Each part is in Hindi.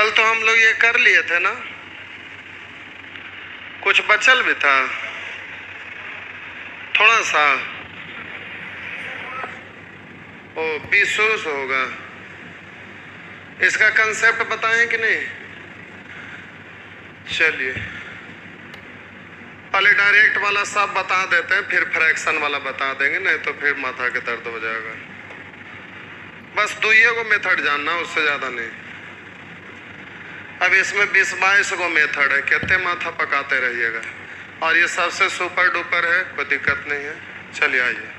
कल तो हम लोग ये कर लिए थे ना, कुछ बचल भी था थोड़ा सा। ओ 20 होगा। इसका कंसेप्ट बताएं कि नहीं? चलिए पहले डायरेक्ट वाला सब बता देते हैं, फिर फ्रैक्शन वाला बता देंगे, नहीं तो फिर माथा के दर्द हो जाएगा। बस दुइये को मेथड जानना, उससे ज़्यादा नहीं। अब इसमें 20-22 गो मेथड है, कितने माथा पकाते रहिएगा। और ये सबसे सुपर डुपर है, कोई दिक्कत नहीं है। चलिए आइए।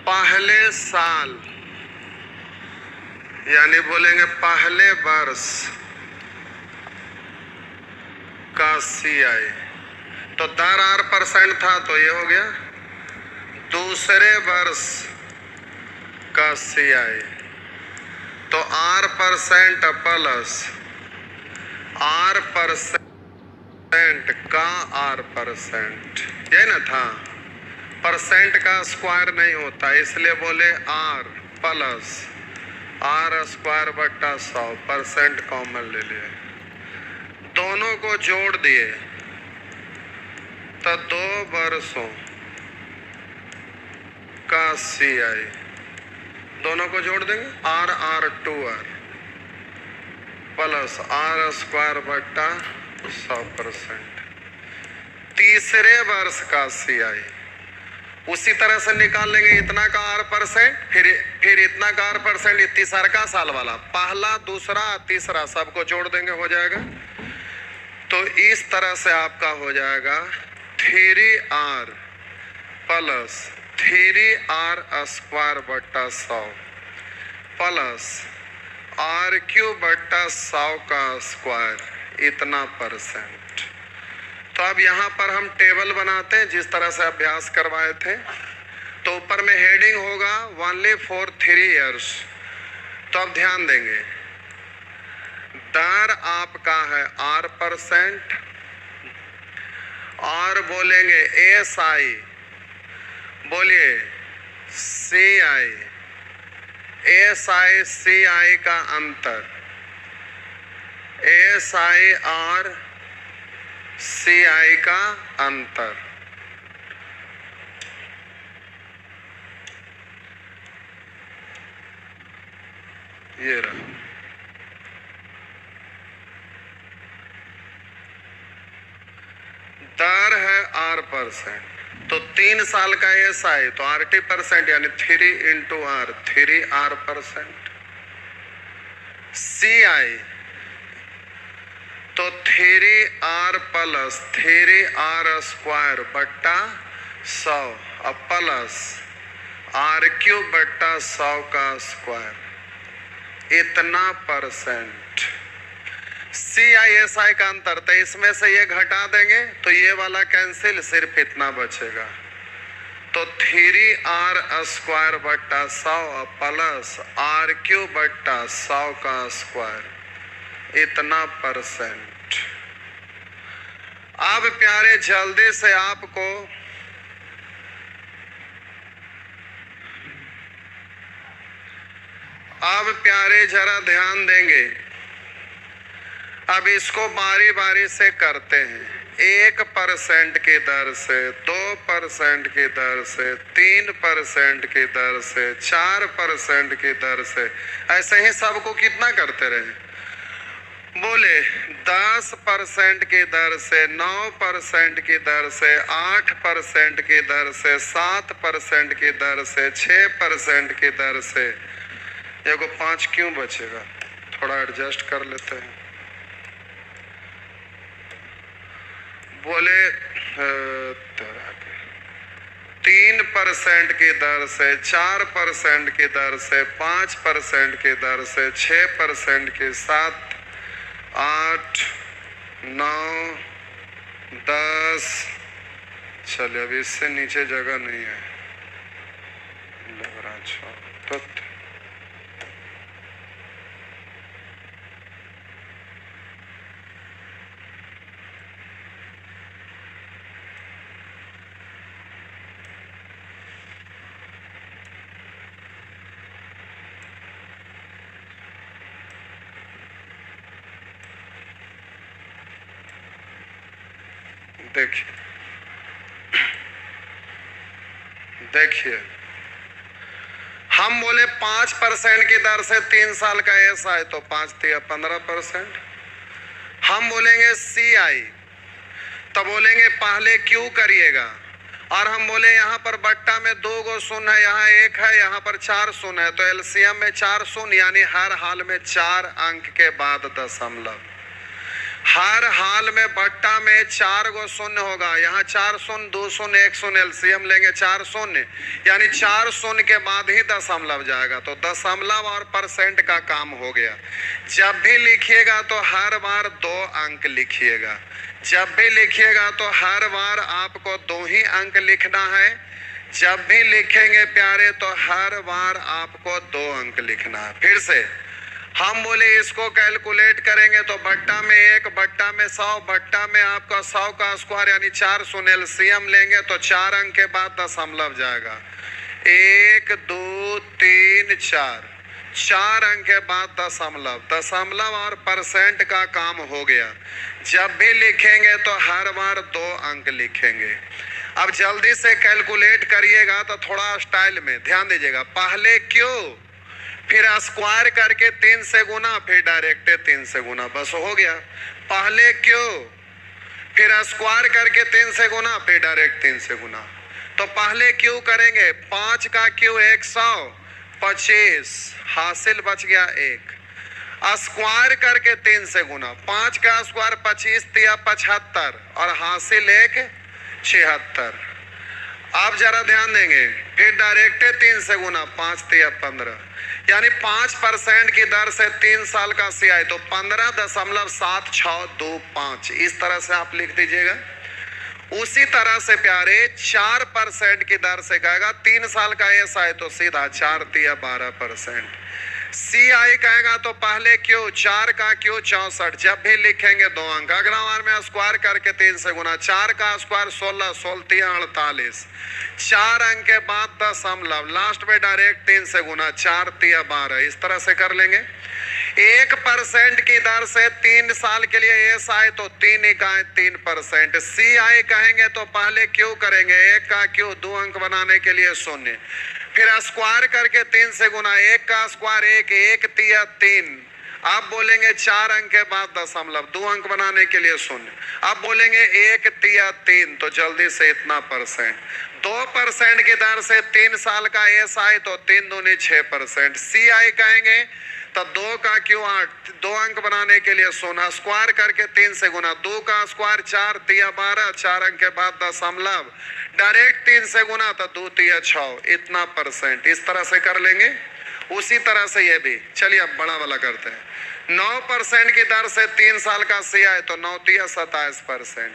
पहले साल यानी बोलेंगे पहले वर्ष का CI, तो दर R% था तो ये हो गया। दूसरे वर्ष का CI तो R% प्लस R% का R%, ये ना था। परसेंट का स्क्वायर नहीं होता, इसलिए बोले R प्लस R² बट्टा 100%, कॉमन ले लिए। दोनों को जोड़ दिए तो 2 वर्षों का CI, दोनों को जोड़ देंगे R2R प्लस R² बट्टा 100%। तीसरे वर्ष का CI उसी तरह से निकाल लेंगे, इतना का R%, फिर इतना का R%, ये तीसरा साल वाला, पहला दूसरा तीसरा सबको जोड़ देंगे, हो जाएगा। तो इस तरह से आपका हो जाएगा 3R प्लस 3R² बट्टा 100 प्लस R³ बट्टा 100 का स्क्वायर, इतना %। तो अब यहाँ पर हम टेबल बनाते हैं जिस तरह से अभ्यास करवाए थे। तो ऊपर में हेडिंग होगा ओनली फॉर 3 years। तो अब ध्यान देंगे, दर आपका है R%, और बोलेंगे SI, बोलिए CI, SI CI का अंतर, SI और CI का अंतर। ये रहा। दर है R%, तो 3 साल का SI तो RT% यानी 3 × R, 3R%। CI तो 3R प्लस 3R² बट्टा 100 और प्लस R³ बट्टा 100 का स्क्वायर, इतना %। CI SI का अंतर, तो इसमें से ये घटा देंगे तो ये वाला कैंसिल, सिर्फ इतना बचेगा। तो 3R² बट्टा 100 प्लस R³ बट्टा 100 का स्क्वायर, इतना %। अब प्यारे जल्दी से आपको जरा ध्यान देंगे। अब इसको बारी बारी से करते हैं, 1% की दर से, 2% की दर से, 3% की दर से, 4% की दर से, ऐसे ही सबको कितना करते रहे। बोले 10% की दर से, 9% की दर से, 8% की दर से, 7% की दर से, 6% की दर से। एगो 5 क्यों बचेगा, थोड़ा एडजस्ट कर लेते हैं। बोले 3% की दर से, 4% की दर से, 5% की दर से, 6% की, 7, 8, 9, 10। चलिए अभी इससे नीचे जगह नहीं है, तो देखिए देखिए, हम बोले 5% की दर से 3 साल का एस आई तो 5 तिया 15%। हम बोलेंगे सी आई तो बोलेंगे पहले क्यू करिएगा, और हम बोले यहाँ पर बट्टा में 2 गो शून्य है, यहाँ 1 है, यहाँ पर 4 शून्य है, तो एलसीएम में 4 शून्य, यानी हर हाल में 4 अंक के बाद दशमलव। हर हाल में बट्टा में 4 गो शून्य होगा, यहाँ 4 शून्य 2 शून्य 1 शून्य, एलसीएम लेंगे 4 शून्य, यानी 4 शून्य के बाद ही दशमलव जाएगा। तो दशमलव और परसेंट का काम हो गया। जब भी लिखिएगा तो हर बार 2 अंक लिखिएगा, जब भी लिखिएगा तो हर बार आपको 2 ही अंक लिखना है। जब भी लिखेंगे प्यारे तो हर बार आपको 2 अंक लिखना है। फिर से हम बोले इसको कैलकुलेट करेंगे तो बट्टा में 1, बट्टा में 100, बट्टा में आपका 100 का स्क्वायर यानी 4 शून्य, एलसीएम लेंगे तो 4 अंक के बाद दशमलव जाएगा। 1 2 3 4, 4 अंक के बाद दशमलव। दशमलव और परसेंट का काम हो गया। जब भी लिखेंगे तो हर बार 2 अंक लिखेंगे। अब जल्दी से कैलकुलेट करिएगा तो थोड़ा स्टाइल में ध्यान दीजिएगा। पहले क्यों, फिर स्क्वायर करके 3 से गुना, फिर डायरेक्ट 3 से गुना, बस हो गया। पहले क्यों, फिर स्क्वायर करके 3 से गुना, फिर डायरेक्ट 3 से गुना। तो पहले क्यों करेंगे, 5 का क्यों 125, हासिल बच गया 1। स्क्वायर करके 3 से गुना, 5 का स्क्वायर 25 तिया 75 और हासिल 1 76। आप जरा ध्यान देंगे, फिर डायरेक्ट 3 से गुना, 5 तिया 15, यानी 5% की दर से 3 साल का सीआई तो 15.7625, इस तरह से आप लिख दीजिएगा। उसी तरह से प्यारे 4% की दर से कहेगा 3 साल का एस आई तो सीधा 4 तिया 12%। सी आई कहेगा तो पहले क्यों, 4 का क्यों 64, जब भी लिखेंगे 2 अंक। अगला बार में स्क्वायर करके 3 से गुना, 4 का स्क्वायर 16, 16 तिया 48, 4 अंक के बाद दशमलव, लास्ट में डायरेक्ट 3 से गुना, 4 तिया 12, इस तरह से कर लेंगे। 1% की दर से 3 साल के लिए एस आई तो 3 इकाई 3%। सी आई कहेंगे तो पहले क्यों करेंगे, 1 का क्यों 2 अंक बनाने के लिए 0, फिर स्क्वायर करके 3 से गुना, 1 का स्क्वायर 1, 1 तिया 3, आप बोलेंगे 4 अंक के बाद दशमलव, 2 अंक बनाने के लिए 0, आप बोलेंगे 1 तिया 3, तो जल्दी से इतना परसेंट। 2% की दर से 3 साल का एस आई तो 3 दूनी 6%। सी आई कहेंगे तो 2 का क्यों 8, 2 अंक बनाने के लिए 0, स्क्वायर करके 3 से गुना, 2 का स्क्वायर 4 तिया 12, 4 अंक के बाद दशमलव, डायरेक्ट 3 से गुना तो 2 तिया 6, इतना परसेंट, इस तरह से कर लेंगे। उसी तरह से ये भी, चलिए अब बड़ा वाला करते हैं। 9% की दर से 3 साल का सी आई तो 9 तिया 27%,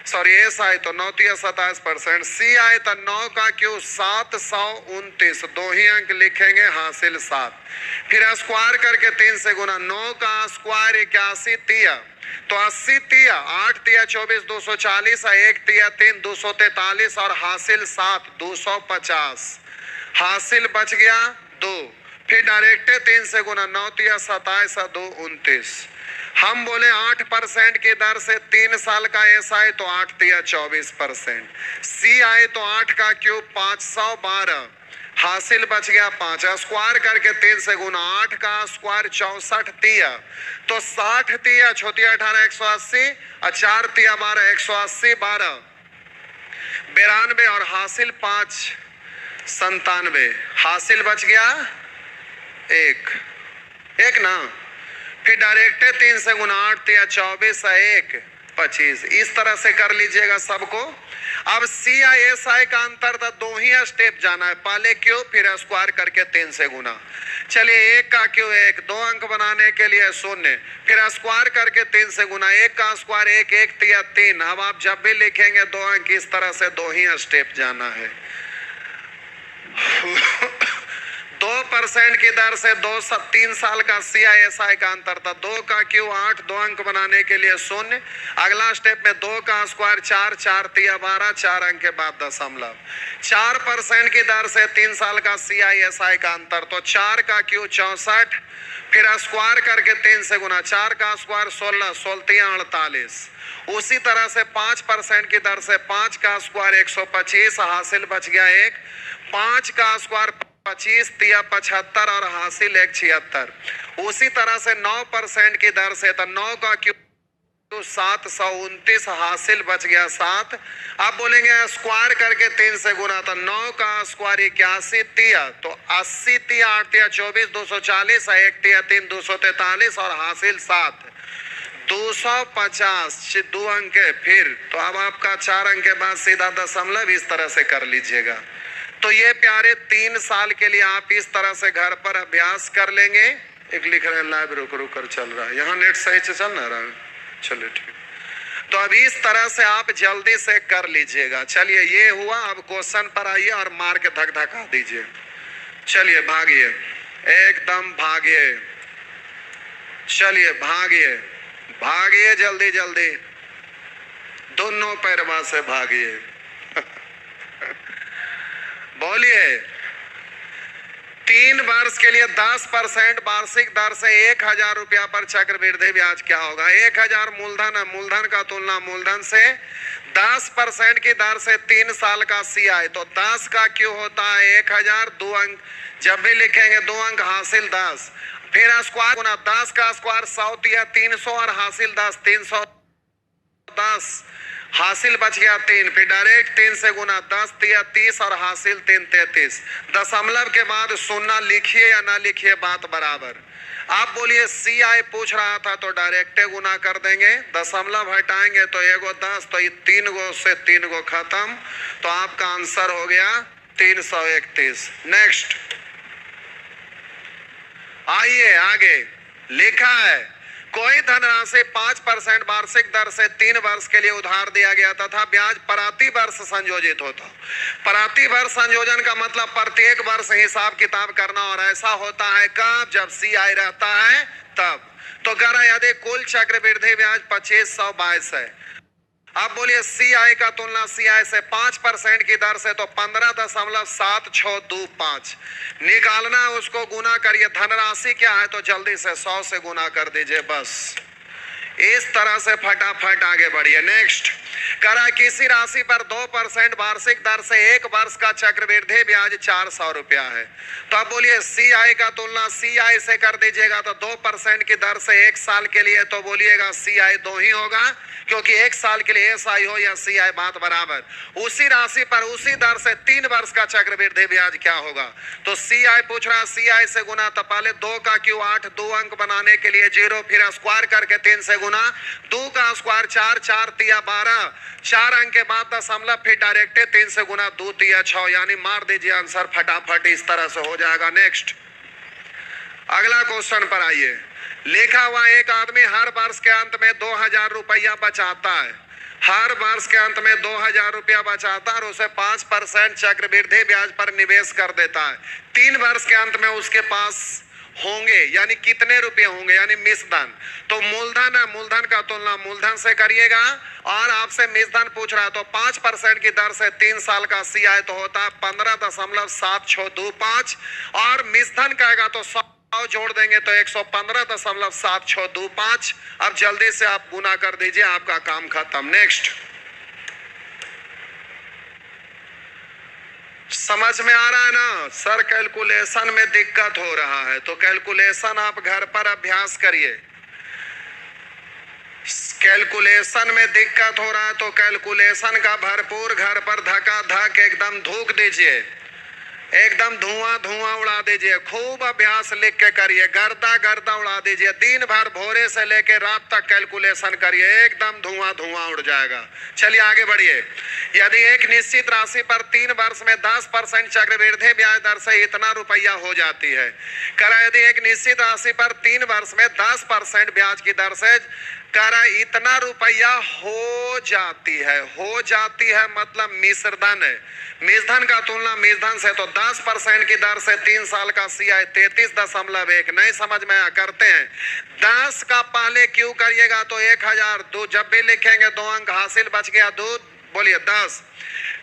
सॉरी एस आई तो 9 तिया 27%। सी आई तो 9 का क्यों 729, 2 ही अंक लिखेंगे, हासिल 7, फिर स्क्वायर करके 3 से गुना, 9 का स्क्वायर 81 तिया तो 80 तिया, 8 तिया 24 240, 1 तिया 3 243 और हासिल 7 250, हासिल बच गया 2, फिर डायरेक्ट 3 से गुना, 9 तिया 27 2 29। हम बोले 8% की दर से 3 साल का एस आई तो 8 तिया 24%। सी आई तो 8 का क्यूब 512, हासिल बच गया 5, स्क्वायर करके 3 से गुना, 8 का स्क्वायर 64 तिया तो 60 तिया, छोटिया 18 180 और 4 तिया 12 180 12 92 और हासिल 5 97, हासिल बच गया 1 ना, फिर डायरेक्ट 3 से गुना, 8 तिया 24 1 25, इस तरह से कर लीजिएगा सबको। अब सी आई एस आई का अंतर था, 2 ही स्टेप जाना है, पहले क्यों फिर स्क्वायर करके 3 से गुना। चलिए 1 का क्यों 1, 2 अंक बनाने के लिए 0, फिर स्क्वायर करके 3 से गुना, 1 का स्क्वायर 1 1 तिया 3। अब आप जब भी लिखेंगे 2 अंक, इस तरह से 2 ही स्टेप जाना है। 2% की दर से 3 साल का CISI का अंतर था। 2 का क्यू 8, 2 अंक बनाने के लिए 0। अगला स्टेप में 2 का स्क्वायर 4, 4 तिया 12, 4 अंक के बाद दशमलव। 4% की दर से 3 साल का CISI का अंतर, तो 4 का क्यू 64, फिर स्क्वायर करके 3 से गुना, 4 का स्क्वायर 16, 16 तिया 48। उसी तरह से 5% की दर से 5 का स्क्वायर 125, हासिल बच गया 1। 5 का स्क्वायर 25 तिया 75 और हासिल 176। उसी तरह से 9% की दर से, तो 9 का क्यू 729, हासिल बच गया 7। अब बोलेंगे स्क्वायर करके 3 से गुना, तो 9 का स्क्वायर 81 तिया, तो 80 तिया 8 तिया 24, 240, 1 तिया 3, 243 और हासिल 7। 250 2 अंक है। फिर तो अब आपका 4 अंक के बाद सीधा दशमलव, इस तरह से कर लीजिएगा। तो ये प्यारे 3 साल के लिए आप इस तरह से घर पर अभ्यास कर लेंगे। एक लिख रहे हैं लाइव रुक रुक कर चल रहा है, यहाँ नेट सही से चल ना रहा है, चलिए ठीक। तो अब इस तरह से आप जल्दी से कर लीजिएगा। चलिए ये हुआ, अब क्वेश्चन पर आइए और मार के धक धका दीजिए। चलिए भागिए, एकदम भागिए, चलिए भागिए भागिए, जल्दी जल्दी, दोनों पैरवा से भागिए। बोलिए 3 वर्ष के लिए 10% वार्षिक दर से 1000 रुपया पर चक्रवृद्धि ब्याज क्या होगा? 1000 मूलधन है, मूलधन का तुलना मूलधन से। 10% की दर से 3 साल का CI, तो 10 का क्यू होता है 1000, 2 अंक जब भी लिखेंगे 2 अंक, हासिल 10। फिर स्क्वायर गुना 10 का स्क्वायर 100 तिया 300 और हासिल 10, 310, हासिल बच गया 3। फिर डायरेक्ट 3 से गुना 10 तिया 30 और हासिल 3 33। दशमलव के बाद 0 लिखिए या ना लिखिए, बात बराबर। आप बोलिए CI पूछ रहा था तो डायरेक्ट गुना कर देंगे, दशमलव हटाएंगे तो 1 गो 10, तो ये 3 गो से 3 गो खत्म, तो आपका आंसर हो गया 331। नेक्स्ट आइए आगे, लिखा है कोई धनराशि 5% वार्षिक दर से 3 वर्ष के लिए उधार दिया गया तथा ब्याज प्रति वर्ष संयोजित होता। प्रति वर्ष संयोजन का मतलब प्रत्येक वर्ष हिसाब किताब करना, और ऐसा होता है कब? जब CI रहता है तब। तो कह रहा है यदि कुल चक्रवृद्धि ब्याज 2522 है। अब बोलिए CI का तुलना CI से 5% की दर से, तो 15.7625 निकालना है, उसको गुना करिए। धनराशि क्या है तो जल्दी से 100 से गुना कर दीजिए, बस इस तरह से फटाफट आगे बढ़िए। नेक्स्ट करा किसी राशि पर 2% वार्षिक दर से 1 वर्ष का चक्रवृद्धि ब्याज 400 रुपया है। तो अब बोलिए CI का तुलना CI से कर दीजिएगा, तो 2% की दर से 1 साल के लिए, तो बोलिएगा CI 2 ही होगा, क्योंकि 1 साल के लिए SI हो या CI बात बराबर। उसी राशि पर उसी दर से 3 वर्ष का चक्रवृद्धि ब्याज क्या होगा? तो CI पूछ रहा है, CI से गुना, तो पहले 2 का क्यू 8, 2 अंक बनाने के लिए 0, फिर स्क्वायर करके 3 से गुना, 2 का स्क्वायर 4, 4 तिया 12, 4 अंक के बाद दशमलव, फिर डायरेक्ट 3 से गुना, 2 तिया 6, यानी मार दीजिए आंसर फटाफट, इस तरह से हो जाएगा। नेक्स्ट अगला क्वेश्चन पर आइए। लिखा हुआ एक आदमी हर वर्ष के अंत में 2000 रुपया बचाता है, हर वर्ष के अंत में 2000 रुपया बचाता है और उसे 5% चक्रवृद्धि ब्याज पर निवेश कर देता है। 3 वर्ष के अंत में उसके पास होंगे, यानी कितने रुपए होंगे, यानी मिश्रधन। तो मूलधन है, मूलधन का तुलना मूलधन से करिएगा, और आपसे मिश्रधन पूछ रहा है, तो 5% की दर से 3 साल का CI तो होता है 15.7625, और मिश्रधन कहेगा तो 100 जोड़ देंगे तो 115.7625। अब जल्दी से आप गुना कर दीजिए, आपका काम खत्म। नेक्स्ट समझ में आ रहा है ना सर? कैलकुलेशन में दिक्कत हो रहा है तो कैलकुलेशन आप घर पर अभ्यास करिए। कैलकुलेशन में दिक्कत हो रहा है तो कैलकुलेशन का भरपूर घर पर धका धक एकदम धूक दीजिए, एकदम धुआं धुआं उड़ा दीजिए। खूब अभ्यास लिख के करिए, गर्दा गर्दा उड़ा दीजिए। दिन भर भोरे से लेके रात तक कैलकुलेशन करिए, एकदम धुआं धुआं उड़ जाएगा। चलिए आगे बढ़िए। यदि एक निश्चित राशि पर 3 वर्ष में 10% चक्रवृद्धि ब्याज दर से इतना रुपया हो जाती है। करा यदि एक निश्चित राशि पर 3 वर्ष में 10% ब्याज की दर से करा इतना रुपया हो जाती है मतलब मिश्रधन है। मिश्रधन का तुलना मिश्रधन से, तो 10% की दर से 3 साल का CI 33.1 नहीं समझ में करते हैं। 10 का पहले क्यों करिएगा तो 1000, दो जब भी लिखेंगे 2 अंक हासिल बच गया 2, बोलिए 10,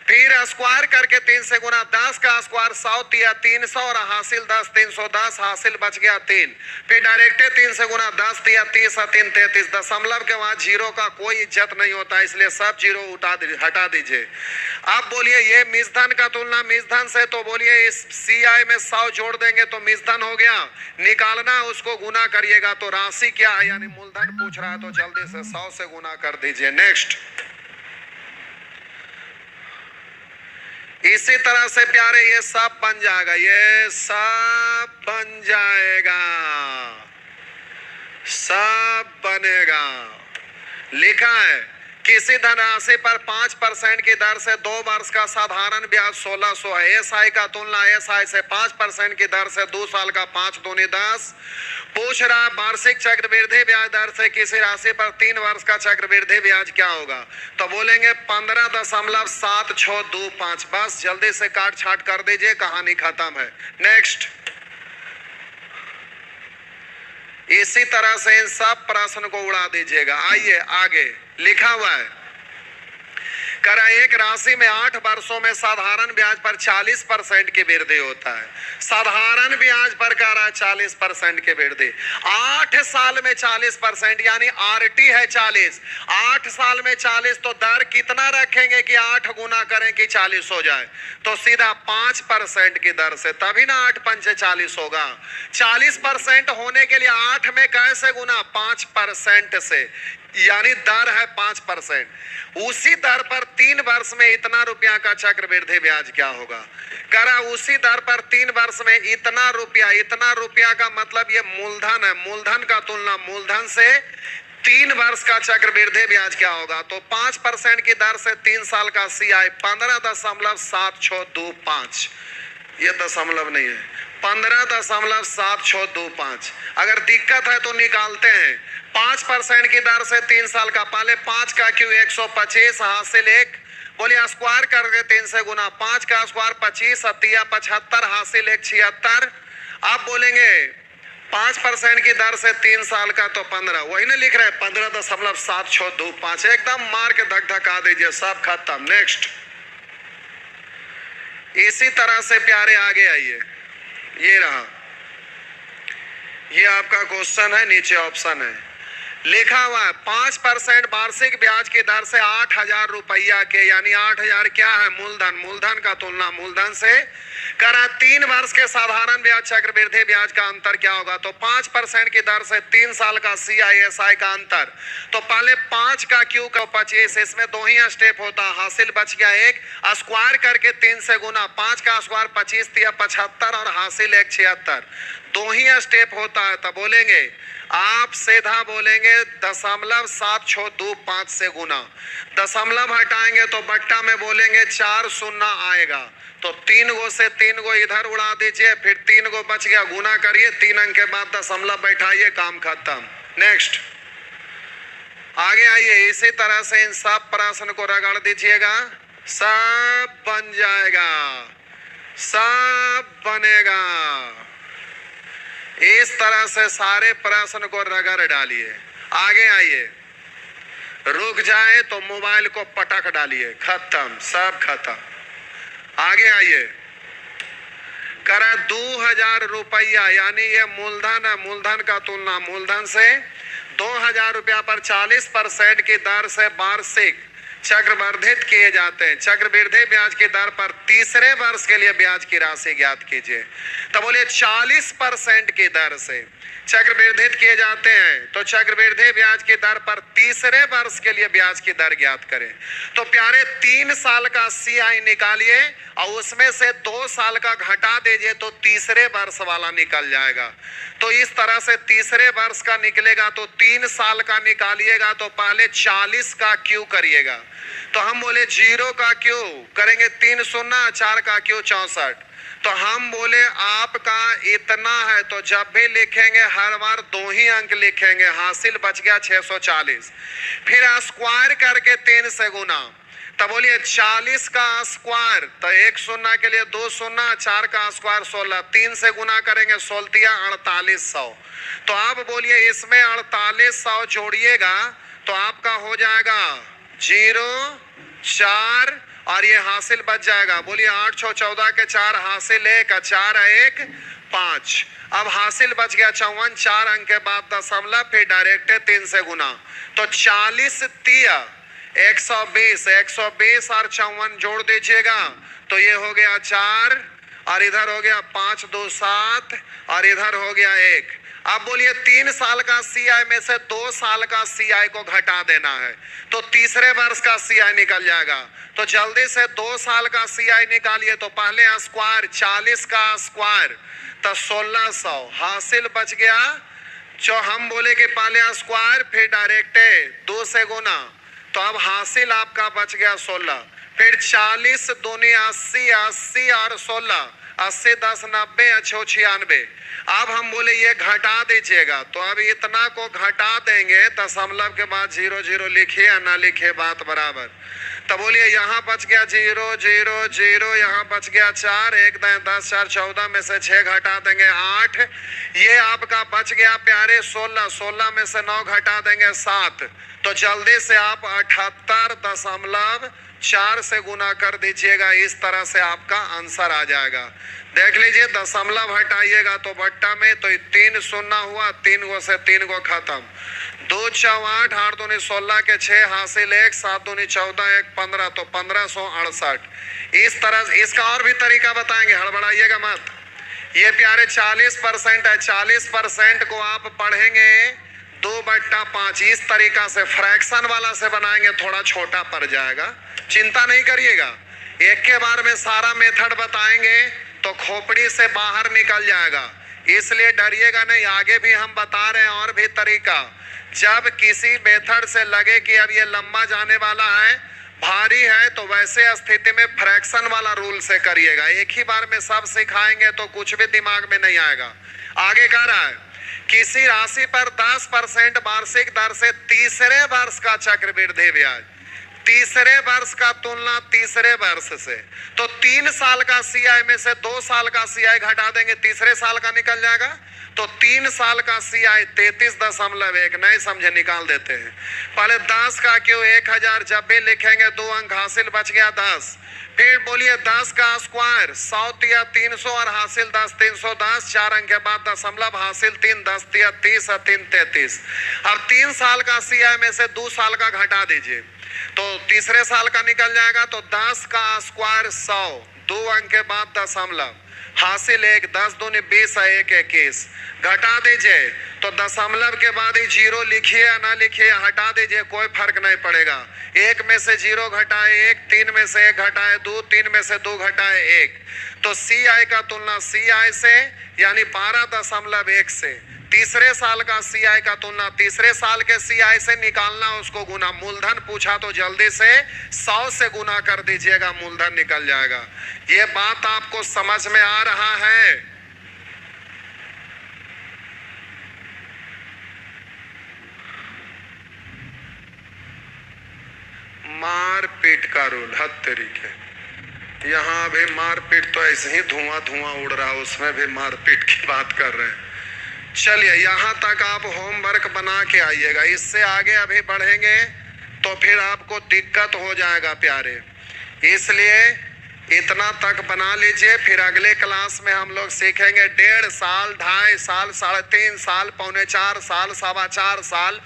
फिर स्क्वायर करके 3 से गुना, 10 का स्क्वायर 100 दिया 300 और हासिल 10 310 हासिल बच गया 3, फिर डायरेक्टे 3 से गुना 10 दिया 30 और 3 33। दशमलव के बाद जीरो का कोई इज्जत नहीं होता, इसलिए सब जीरो हटा दीजिए। अब बोलिए ये मिश्रधन का तुलना मिश्रधन से, तो बोलिए इस CI में 100 जोड़ देंगे तो मिश्रधन हो गया, निकालना उसको गुना करिएगा तो राशि क्या है यानी मूलधन पूछ रहा है तो जल्दी से 100 से गुना कर दीजिए। नेक्स्ट, इसी तरह से प्यारे ये सब बन जाएगा, ये सब बन जाएगा, सब बनेगा। लिखा है किसी धनराशि पर 5% की दर से 2 वर्ष का साधारण ब्याज 1600 है। SI का तुलना SI से 5% की दर से 2 साल का 5 दूनी 10। पूछ रहा वार्षिक चक्रवृद्धि ब्याज दर से किसी राशि पर 3 वर्ष का चक्रवृद्धि ब्याज क्या होगा, तो बोलेंगे 15.7625। बस जल्दी से काट छाट कर दीजिए, कहानी खत्म है। नेक्स्ट, इसी तरह से इन सब प्रश्न को उड़ा दीजिएगा। आइए आगे, लिखा हुआ है करा एक राशि में 8 वर्षों में साधारण ब्याज पर 40% की वृद्धि होता है। साधारण ब्याज पर करा 40% की वृद्धि, 8 साल में 40% यानी RT है 40, 8 साल में 40, तो दर कितना रखेंगे कि 8 गुना करें कि 40 हो जाए, तो सीधा 5% की दर से, तभी ना 8 पंचे 40 होगा। 40% होने के लिए 8 में कैसे गुना, 5% से, यानी दर है 5%। उसी दर पर 3 वर्ष में इतना रुपया का चक्रवृद्धि ब्याज क्या होगा, करा उसी दर पर 3 वर्ष में इतना रुपया का मतलब ये मूलधन है, मूलधन का तुलना मूलधन से 3 वर्ष का चक्रवृद्धि ब्याज क्या होगा, तो 5% की दर से 3 साल का CI 15.7625, ये दशमलव नहीं है, 15.7625। अगर दिक्कत है तो निकालते हैं। 5% की दर से 3 साल का, पहले 5 का क्यों 125 हासिल 1, बोलिए स्क्वायर करके 3 से गुना, 5 का स्क्वायर 25 दिया 75 हासिल 1 76। आप बोलेंगे 5% की दर से 3 साल का तो 15, वही ना लिख रहे हैं 15.7625, एकदम मार के धक धका दीजिए, सब खत्म। नेक्स्ट, इसी तरह से प्यारे आगे आइए, ये रहा, ये आपका क्वेश्चन है, नीचे ऑप्शन है, लिखा हुआ है 5% वार्षिक ब्याज की दर से 8000 रुपया के, यानी 8000 क्या है मूलधन, मूलधन का तुलना मूलधन से करा 3 वर्ष के साधारण ब्याज चक्रवृद्धि ब्याज का अंतर क्या होगा, तो 5% की दर से 3 साल का CI/SI का अंतर, तो पहले 5 का क्यू का 25, इसमें 2 ही स्टेप होता, हासिल बच गया 1, स्क्वायर करके 3 से गुना, 5 का स्क्वायर 25 दिया 75 और हासिल 1 76, 2 ही स्टेप होता है। तब बोलेंगे आप सीधा बोलेंगे 0.7625 से गुना, दशमलव हटाएंगे तो बट्टा में बोलेंगे 4 शून्य आएगा, तो 3 गो से 3 गो इधर उड़ा दीजिए, फिर 3 गो बच गया, गुना करिए, 3 अंक के बाद दशमलव बैठाइए, काम खत्म। नेक्स्ट, आगे आइए, इसी तरह से इन सब प्रश्न को रगड़ दीजिएगा, सब बन जाएगा, सब बनेगा। इस तरह से सारे प्रश्न को रगड़ डालिए। आगे आइए, रुक जाए तो मोबाइल को पटक डालिए, खत्म, सब खत्म। आगे आइए, करा 2000 रुपया, यानी ये मूलधन है, मूलधन का तुलना मूलधन से 2000 रुपया पर 40% की दर से वार्षिक चक्रवर्धित किए जाते हैं। चक्रवृद्धि ब्याज की दर पर तीसरे वर्ष के लिए ब्याज की राशि ज्ञात कीजिए। तो बोलिए 40% की दर से चक्रवृद्धित किए जाते हैं, तो चक्रवृद्धि ब्याज की दर पर तीसरे वर्ष के लिए ब्याज की दर ज्ञात करें। तो प्यारे 3 साल का CI निकालिए और उसमें से 2 साल का घटा दीजिए तो तीसरे वर्ष वाला निकल जाएगा। तो इस तरह से तीसरे वर्ष का निकलेगा, तो 3 साल का निकालिएगा तो पहले 40 का क्यू करिएगा, तो हम बोले 0 का क्यों करेंगे 3 शून्य, 4 का क्यों 64। तो हम बोले आपका इतना है तो जब भी लिखेंगे हर बार 2 ही अंक लिखेंगे, हासिल बच गया 640। फिर स्क्वायर करके 3 से गुना, तो बोलिए 40 का स्क्वायर, तो 1 शून्य के लिए 2 शून्य, 4 का स्क्वायर 16, 3 से गुना करेंगे 16 4800। तो आप बोलिए इसमें 4800 जोड़िएगा तो आपका हो जाएगा 0 4 और ये हासिल बच जाएगा। बोलिए 8 6 14 के 4 हासिल 1 4 1 5। अब हासिल बच गया 54, 4 अंक के बाद दशमलव, फिर डायरेक्ट 3 से गुना, तो 40 3 120, 120 और 54 जोड़ दीजिएगा तो ये हो गया 4 और इधर हो गया 5 2 7 और इधर हो गया 1। अब बोलिए 3 साल का सीआई में से 2 साल का सीआई को घटा देना है तो तीसरे वर्ष का सीआई निकल जाएगा। तो जल्दी से 2 साल का सीआई निकालिए। तो पहले स्क्वायर 40 का स्क्वायर तो 1600, हासिल बच गया जो हम बोले कि पहले स्क्वायर फिर डायरेक्ट 2 से गुना, तो अब हासिल आपका बच गया 16। फिर 40 दूनी 80, 80 और 16, 80 10 90 96। अब हम बोले ये घटा दीजिएगा, तो अब इतना को घटा देंगे, दशमलव के बाद 0 0 लिखिए या ना लिखिए बात बराबर। तो बोलिए यहाँ बच गया 0 0 0, यहाँ बच गया 4 1 10 4 14 में से 6 घटा देंगे 8, ये आपका बच गया प्यारे 16, 16 में से 9 घटा देंगे 7। तो जल्दी से आप 78.4 से गुना कर दीजिएगा, इस तरह से आपका आंसर आ जाएगा। देख लीजिए दशमलव हटाइएगा तो बट्टा में तो 3 शून्य हुआ, 3 गो से 3 गो खत्म, 2 6 8 8 दूनी 16 के 6 हासिल 1 7 दूनी 14 1 15, तो 1568। इस तरह इसका और भी तरीका बताएंगे, हड़बड़ाइएगा मत। ये प्यारे 40% है, 40% को आप पढ़ेंगे 2/5, इस तरीका से फ्रैक्शन वाला से बनाएंगे, थोड़ा छोटा पड़ जाएगा, चिंता नहीं करिएगा। एक के बार में सारा मेथड बताएंगे तो खोपड़ी से बाहर निकल जाएगा, इसलिए डरिएगा नहीं। आगे भी हम बता रहे हैं और भी तरीका। जब किसी मेथड से लगे कि अब ये लंबा जाने वाला है, भारी है, तो वैसे स्थिति में फ्रैक्शन वाला रूल से करिएगा। एक ही बार में सब सिखाएंगे तो कुछ भी दिमाग में नहीं आएगा। आगे कह रहा है किसी राशि पर 10% वार्षिक दर से तीसरे वर्ष का चक्रवृद्धि ब्याज, तीसरे वर्ष का तुलना तीसरे वर्ष से, तो 3 साल का सीआई में से 2 साल का सीआई घटा देंगे, तीसरे साल का निकल जाएगा। तो 3 साल का सीआई 33.1, नहीं समझे निकाल देते हैं। पहले 10 का क्यों 1000, जब भी लिखेंगे 2 अंक, हासिल बच गया 10। फिर बोलिए 10 का स्क्वायर 100 तिया 300 और हासिल 10, 310, 4 अंक के बाद दशमलव, हासिल 3 10 तिया 30 और 3 33। अब 3 साल का सीआई में से 2 साल का घटा दीजिए तो तीसरे साल का निकल जाएगा। तो 10 का स्क्वायर 100, 2 अंक के बाद दशमलव, हासिल 1, 10 दूनी 20 और 1 21। घटा दीजिए तो दशमलव के बाद ही 0 लिखिए या ना लिखिए, हटा दीजिए, कोई फर्क नहीं पड़ेगा। 1 में से 0 घटाए 1, 3 में से 1 घटाए 2, 3 में से 2 घटाए 1। तो सीआई का तुलना सीआई से यानी 12.1 से, तीसरे साल का सीआई का तुलना तीसरे साल के सीआई से निकालना, उसको गुना। मूलधन पूछा तो जल्दी से 100 से गुना कर दीजिएगा, मूलधन निकल जाएगा। ये बात आपको समझ में आ रहा है? मारपीट का रूल हद तरीके, यहाँ भी मारपीट तो ऐसे ही धुआं धुआं उड़ रहा, उसमें भी मारपीट की बात कर रहे हैं। चलिए यहाँ तक आप होमवर्क बना के आइएगा, इससे आगे अभी बढ़ेंगे तो फिर आपको दिक्कत हो जाएगा प्यारे, इसलिए इतना तक बना लीजिए। फिर अगले क्लास में हम लोग सीखेंगे 1.5 साल, 2.5 साल, 3.5 साल, 3.25 साल, 4.25 साल।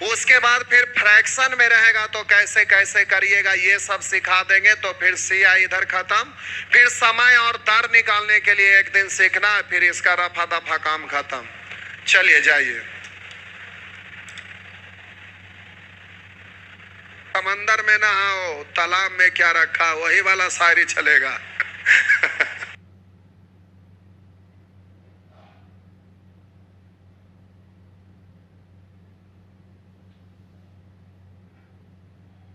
उसके बाद फिर फ्रैक्शन में रहेगा तो कैसे कैसे करिएगा ये सब सिखा देंगे। तो फिर सीआई इधर खत्म, फिर समय और दर निकालने के लिए एक दिन सीखना, फिर इसका रफा दफा काम खत्म। चलिए जाइए। समंदर में नहाओ, तालाब में क्या रखा, वही वाला शायरी चलेगा।